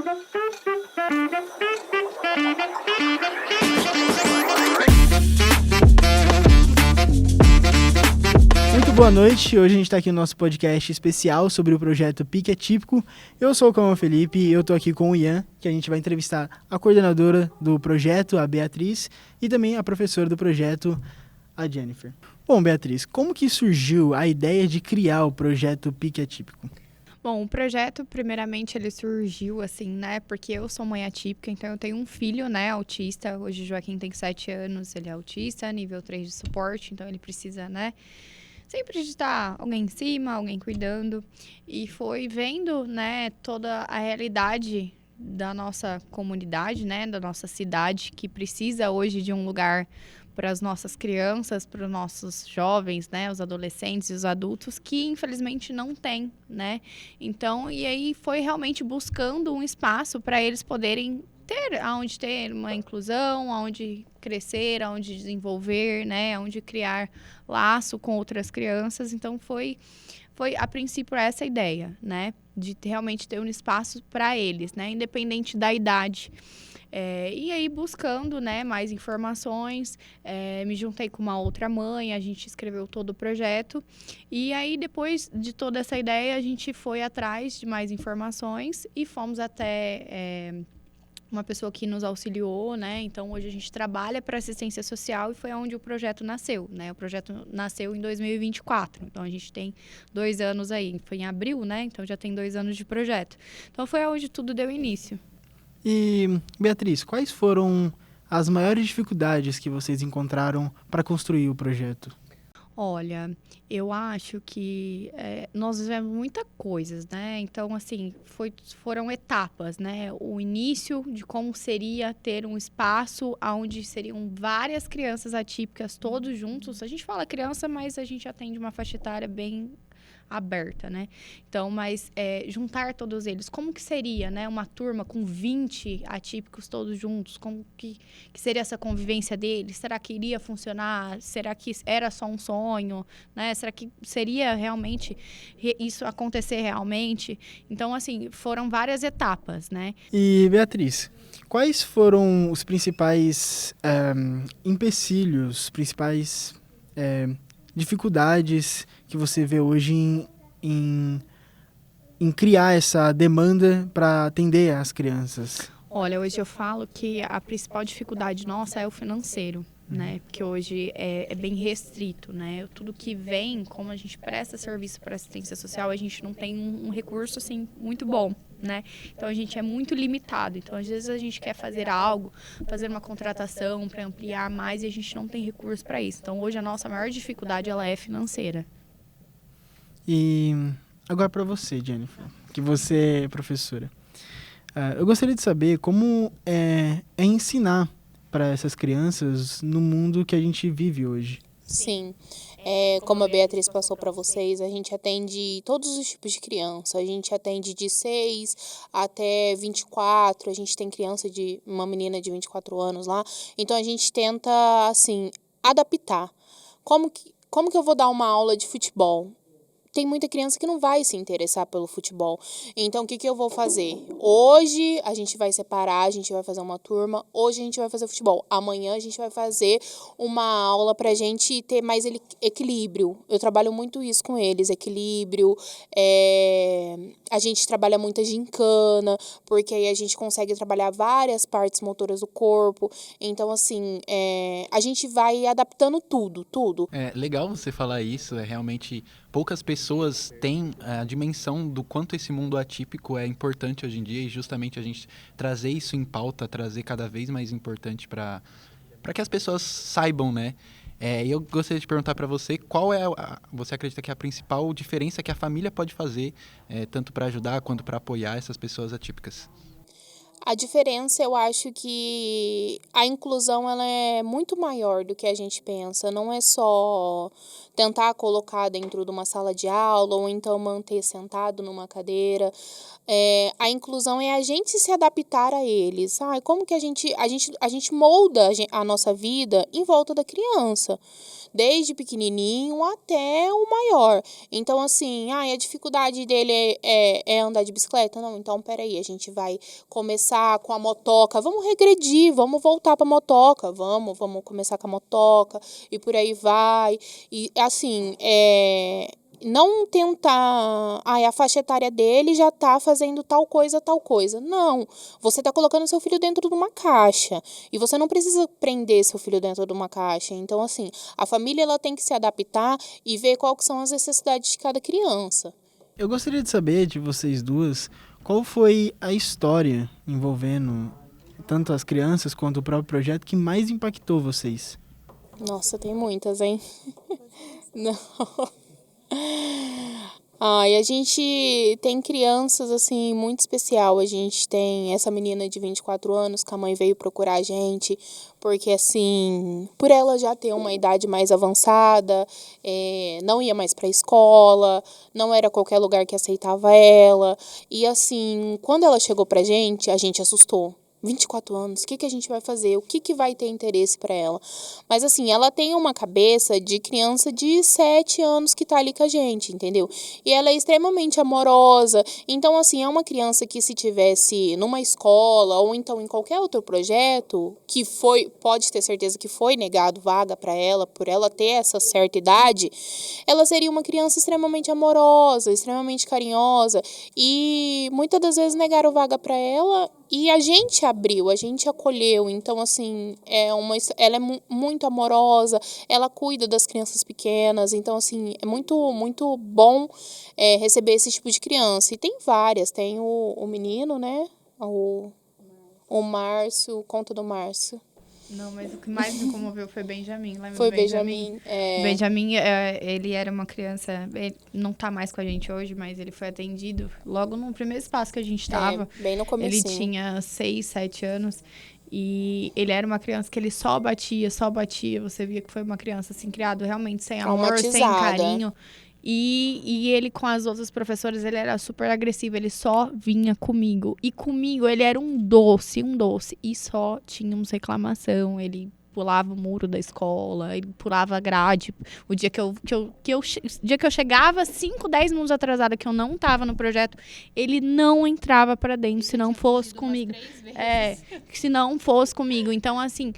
Muito boa noite, hoje a gente está aqui no nosso podcast especial sobre o projeto Pique Atípico. Eu sou o Calma Felipe e eu estou aqui com o Ian, que a gente vai entrevistar a coordenadora do projeto, a Beatriz, e também a professora do projeto, a Jennifer. Bom, Beatriz, como que surgiu a ideia de criar o projeto Pique Atípico? Bom, o projeto, primeiramente, ele surgiu assim, né, porque eu sou mãe atípica, então eu tenho um filho, né, autista. Hoje o Joaquim tem 7 anos, ele é autista, nível 3 de suporte, então ele precisa, né, sempre de estar alguém em cima, alguém cuidando. E foi vendo, né, toda a realidade da nossa comunidade, né, da nossa cidade, que precisa hoje de um lugar para as nossas crianças, para os nossos jovens, né, os adolescentes e os adultos, que infelizmente não tem, né? Então, e aí foi realmente buscando um espaço para eles poderem aonde ter uma inclusão, aonde crescer, aonde desenvolver, né, aonde criar laço com outras crianças. Então foi a princípio essa ideia, né, de realmente ter um espaço para eles, né, independente da idade. E aí, buscando, né, mais informações, me juntei com uma outra mãe, a gente escreveu todo o projeto. E aí, depois de toda essa ideia, a gente foi atrás de mais informações e fomos até uma pessoa que nos auxiliou, né? Então, hoje a gente trabalha para assistência social e foi onde o projeto nasceu, né? O projeto nasceu em 2024, então a gente tem 2 anos aí. Foi em abril, né? Então, já tem 2 anos de projeto. Então, foi onde tudo deu início. E, Beatriz, quais foram as maiores dificuldades que vocês encontraram para construir o projeto? Olha, eu acho que nós vivemos muitas coisas, né? Então, assim, foram etapas, né? O início de como seria ter um espaço onde seriam várias crianças atípicas todos juntos. A gente fala criança, mas a gente atende uma faixa etária bem aberta, né? Então, mas juntar todos eles, como que seria, né? Uma turma com 20 atípicos todos juntos, como que seria essa convivência deles? Será que iria funcionar? Será que era só um sonho, né? Será que seria realmente isso acontecer realmente? Então, assim, foram várias etapas, né? E, Beatriz, quais foram os principais empecilhos, principais dificuldades que você vê hoje em criar essa demanda para atender as crianças? Olha, hoje eu falo que a principal dificuldade nossa é o financeiro, né? Porque hoje é bem restrito, né? Tudo que vem, como a gente presta serviço para assistência social, a gente não tem um recurso, assim, muito bom, né? Então, a gente é muito limitado. Então, às vezes, a gente quer fazer algo, fazer uma contratação para ampliar mais e a gente não tem recurso para isso. Então, hoje, a nossa maior dificuldade, ela é financeira. E agora para você, Jennifer, que você é professora. Eu gostaria de saber como é ensinar para essas crianças no mundo que a gente vive hoje. Sim, como a Beatriz passou para vocês, a gente atende todos os tipos de criança. A gente atende de 6 até 24, a gente tem uma menina de 24 anos lá. Então, a gente tenta, assim, adaptar. Como que eu vou dar uma aula de futebol? Tem muita criança que não vai se interessar pelo futebol. Então, o que eu vou fazer? Hoje a gente vai separar, a gente vai fazer uma turma. Hoje a gente vai fazer futebol. Amanhã a gente vai fazer uma aula pra gente ter mais equilíbrio. Eu trabalho muito isso com eles, equilíbrio. A gente trabalha muito a gincana, porque aí a gente consegue trabalhar várias partes motoras do corpo. Então, assim, a gente vai adaptando tudo. É legal você falar isso, realmente poucas pessoas têm a dimensão do quanto esse mundo atípico é importante hoje em dia e justamente a gente trazer isso em pauta, trazer cada vez mais importante para que as pessoas saibam, né? E eu gostaria de perguntar para você qual você acredita que é a principal diferença que a família pode fazer, tanto para ajudar quanto para apoiar essas pessoas atípicas? A diferença, eu acho que a inclusão ela é muito maior do que a gente pensa. Não é só tentar colocar dentro de uma sala de aula ou então manter sentado numa cadeira. A inclusão é a gente se adaptar a eles. Como que a gente molda a nossa vida em volta da criança, desde pequenininho até o maior. Então, assim, a dificuldade dele é andar de bicicleta? Não, então, peraí, a gente vai começar com a motoca, vamos regredir, vamos voltar para a motoca, vamos começar com a motoca, e por aí vai. E, assim, não tentar, a faixa etária dele já tá fazendo tal coisa. Não, você tá colocando seu filho dentro de uma caixa, e você não precisa prender seu filho dentro de uma caixa. Então, assim, a família ela tem que se adaptar e ver quais são as necessidades de cada criança. Eu gostaria de saber de vocês duas, qual foi a história envolvendo tanto as crianças quanto o próprio projeto que mais impactou vocês? Nossa, tem muitas, hein? Não. E a gente tem crianças, assim, muito especial. A gente tem essa menina de 24 anos que a mãe veio procurar a gente, porque, assim, por ela já ter uma idade mais avançada, não ia mais pra escola, não era qualquer lugar que aceitava ela. E, assim, quando ela chegou pra gente, a gente assustou. 24 anos, o que a gente vai fazer? O que vai ter interesse para ela? Mas, assim, ela tem uma cabeça de criança de 7 anos que tá ali com a gente, entendeu? E ela é extremamente amorosa. Então, assim, é uma criança que se tivesse numa escola ou então em qualquer outro projeto, pode ter certeza que foi negado vaga para ela, por ela ter essa certa idade, ela seria uma criança extremamente amorosa, extremamente carinhosa. E muitas das vezes negaram vaga para ela. E a gente abriu, a gente acolheu. Então, assim, ela é muito amorosa, ela cuida das crianças pequenas. Então, assim, é muito, muito bom receber esse tipo de criança. E tem várias, tem o menino, né? O Márcio, Conta do Márcio. Não, mas o que mais me comoveu foi Benjamin. Lembra Foi do Benjamin? Benjamin. Benjamin, ele era uma criança, ele não tá mais com a gente hoje, mas ele foi atendido logo no primeiro espaço que a gente estava. Bem no comecinho. Ele tinha 6, 7 anos e ele era uma criança que ele só batia. Você via que foi uma criança, assim, criado realmente sem amor, sem carinho. E ele, com as outras professoras, ele era super agressivo, ele só vinha comigo. E comigo, ele era um doce. E só tínhamos reclamação, ele pulava o muro da escola, ele pulava a grade. O dia que eu chegava 5, 10 minutos atrasada, que eu não tava no projeto, ele não entrava pra dentro, se não fosse comigo. Se não fosse comigo. Então, assim,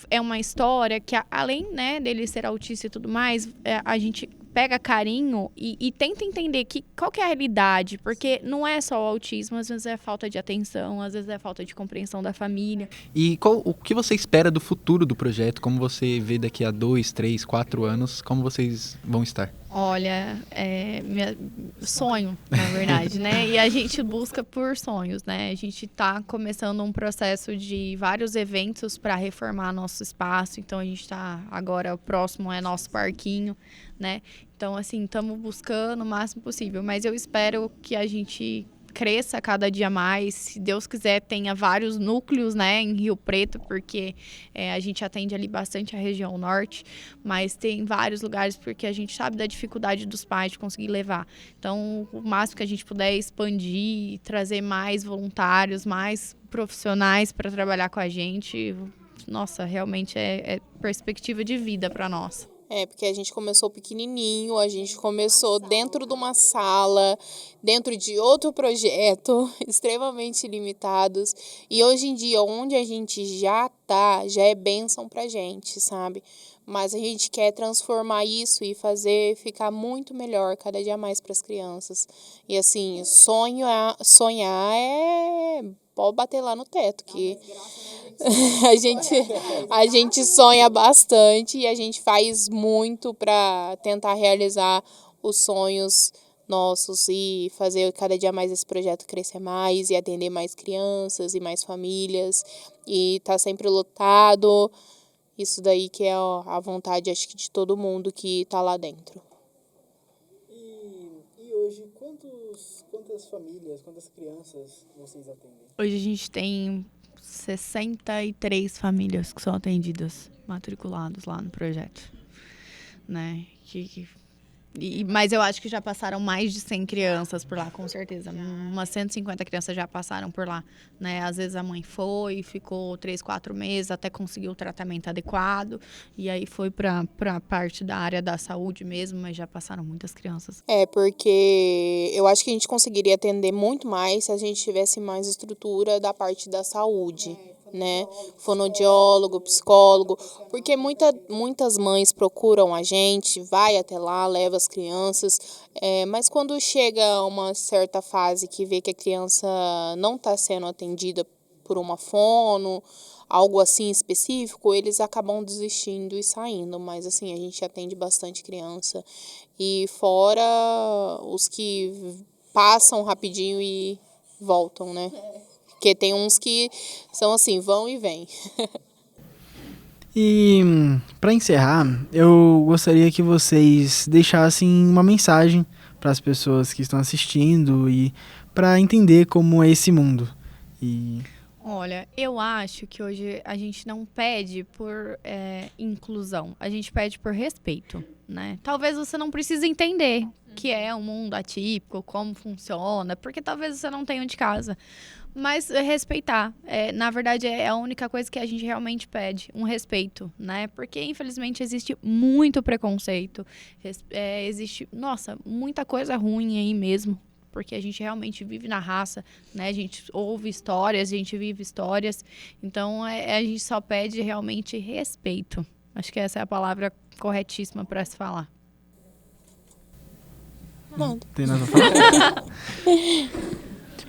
é uma história que, além, né, dele ser autista e tudo mais, a gente pega carinho e tenta entender qual que é a realidade, porque não é só o autismo, às vezes é falta de atenção, às vezes é falta de compreensão da família. E o que você espera do futuro do projeto? Como você vê daqui a 2, 3, 4 anos? Como vocês vão estar? Olha, sonho, na verdade, né? E a gente busca por sonhos, né? A gente está começando um processo de vários eventos para reformar nosso espaço. Então, a gente está agora, o próximo é nosso parquinho, né? Então, assim, estamos buscando o máximo possível. Mas eu espero que a gente cresça cada dia mais, se Deus quiser tenha vários núcleos, né, em Rio Preto, porque a gente atende ali bastante a região norte, mas tem vários lugares porque a gente sabe da dificuldade dos pais de conseguir levar. Então, o máximo que a gente puder expandir, trazer mais voluntários, mais profissionais para trabalhar com a gente, nossa, realmente é perspectiva de vida para nós. Porque a gente começou pequenininho, a gente começou dentro de uma sala, dentro de outro projeto, extremamente limitados. E hoje em dia, onde a gente já tá, já é bênção pra gente, sabe? Mas a gente quer transformar isso e fazer ficar muito melhor cada dia mais para as crianças. E assim, sonhar pode bater lá no teto, que a gente sonha bastante e a gente faz muito para tentar realizar os sonhos nossos e fazer cada dia mais esse projeto crescer mais e atender mais crianças e mais famílias e tá sempre lotado. Isso daí que é a vontade, acho que de todo mundo que tá lá dentro. E hoje, quantas quantas famílias, quantas crianças vocês atendem? Hoje a gente tem 63 famílias que são atendidas, matriculados lá no projeto, né? Mas eu acho que já passaram mais de 100 crianças por lá, com certeza. Umas 150 crianças já passaram por lá, né? Às vezes a mãe foi, ficou 3, 4 meses até conseguir o tratamento adequado. E aí foi para parte da área da saúde mesmo, mas já passaram muitas crianças. Porque eu acho que a gente conseguiria atender muito mais se a gente tivesse mais estrutura da parte da saúde, né? Fonoaudiólogo, psicólogo, porque muitas mães procuram a gente, vai até lá, leva as crianças, mas quando chega a uma certa fase que vê que a criança não está sendo atendida por uma fono, algo assim específico, eles acabam desistindo e saindo, mas assim, a gente atende bastante criança, e fora os que passam rapidinho e voltam, né? Porque tem uns que são assim, vão e vêm. E para encerrar, eu gostaria que vocês deixassem uma mensagem para as pessoas que estão assistindo e para entender como é esse mundo. Olha, eu acho que hoje a gente não pede por inclusão, a gente pede por respeito, né? Talvez você não precise entender o que é um mundo atípico, como funciona, porque talvez você não tenha de casa. Mas respeitar, na verdade, é a única coisa que a gente realmente pede, um respeito, né? Porque, infelizmente, existe muito preconceito, existe, muita coisa ruim aí mesmo, porque a gente realmente vive na raça, né? A gente ouve histórias, a gente vive histórias, então a gente só pede realmente respeito. Acho que essa é a palavra corretíssima para se falar. Não. Tem nada a falar?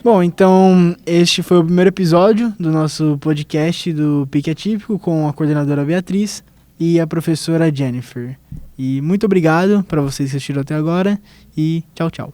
Bom, então este foi o primeiro episódio do nosso podcast do PIC Atípico com a coordenadora Beatriz e a professora Jennifer. E muito obrigado para vocês que assistiram até agora e tchau, tchau.